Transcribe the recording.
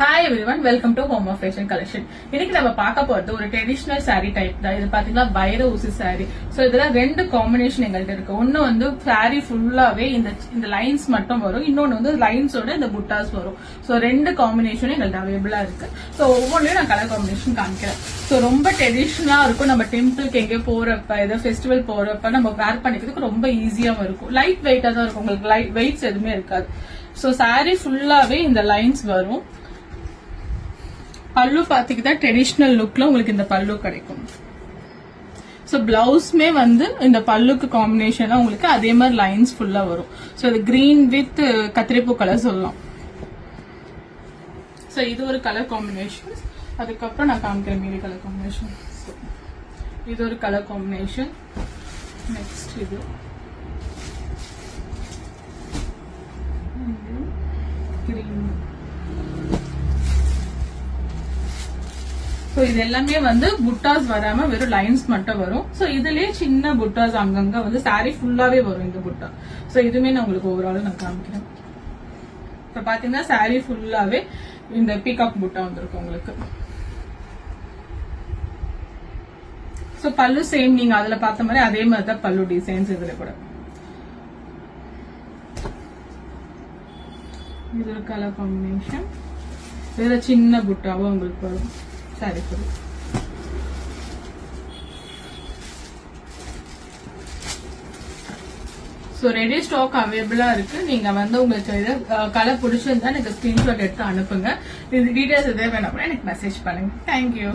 Hi everyone, welcome to Home of Fashion Collection. இன்னைக்கு நம்ம பார்க்க போறது ஒரு ட்ரெடிஷனல் saree டைப் தான். இது பாத்தீங்கன்னா வைர ஊசி saree. சோ இதுல ரெண்டு காம்பினேஷன் எங்கள்ட்ட இருக்கு. ஒன்னு வந்து saree ஃபுல்லாவே இந்த லைன்ஸ் மட்டும் வரும். இன்னொன்னு வந்து லைன்ஸோட இந்த புட்டாஸ் வரும். சோ ரெண்டு காம்பினேஷன் எங்கள்ட்ட அவைலபிளா இருக்கு. சோ ஒவ்வொன்றையும் நான் கலர் காம்பினேஷன் காமிக்கிறேன். சோ ரொம்ப ட்ரெடிஷனலா இருக்கும். நம்ம டெம்பிளுக்கு எங்கே போறப்ப ஏதோ ஃபெஸ்டிவல் போறப்ப நம்ம வேர் பண்ணிக்கிறதுக்கு ரொம்ப ஈஸியாவும் இருக்கும். லைட் வெயிட்டா தான் இருக்கும். உங்களுக்கு லைட் வெயிட்ஸ் எதுவுமே இருக்காது. சோ saree ஃபுல்லாவே இந்த லைன்ஸ் வரும். பல்லு பாத்தீங்கன்னா ட்ரெடிஷனல் லுக்ல உங்களுக்கு இந்த பல்லு கிடைக்கும். சோ பிளவுஸ்மே வந்து இந்த பல்லுக்கு காம்பினேஷனா உங்களுக்கு அதே மாதிரி லைன்ஸ் ஃபுல்லா வரும். சோ இது கிரீன் வித் கத்திரிப்பூ கலர் சொல்லலாம். சோ இது ஒரு கலர் காம்பினேஷன். அதுக்கப்புறம் நான் காமிக்கிறேன் மீதி கலர் காம்பினேஷன். இது ஒரு கலர் காம்பினேஷன். நெக்ஸ்ட் இது கிரீன். சோ இது எல்லாமே வந்து புட்டாஸ் வராம வெறும் லைன்ஸ் மட்டும் வரும். சோ இதுலயே சின்ன புட்டாஸ் அங்கங்க வந்து saree ஃபுல்லாவே வரும் இந்த புட்டா. சோ இதுமே நான் உங்களுக்கு ஓவரால் நான் காமிக்கிறேன். இப்ப பாத்தீங்கன்னா saree ஃபுல்லாவே இந்த பீகாக் புட்டா வந்திருக்கும் உங்களுக்கு. சோ பல்லு சேம் நீங்க அதுல பார்த்த மாதிரி அதே மாதிரி தான் பல்லு டிசைன்ஸ் இதுல கூட. இது ஒரு கலர் காம்பினேஷன். இதுல சின்ன புட்டாவும் உங்களுக்கு வரும். சரி சரி. சோ ரெடி ஸ்டாக் அவைலபிளா இருக்கு. நீங்க வந்து உங்களுக்கு இது கலர் பிடிச்சிருந்தா எனக்கு ஸ்கிரீன்ஷாட் எடுத்து அனுப்புங்க. இது டீடைல்ஸ் எதாவது வேணா கூட எனக்கு மெசேஜ் பண்ணுங்க. தேங்க்யூ.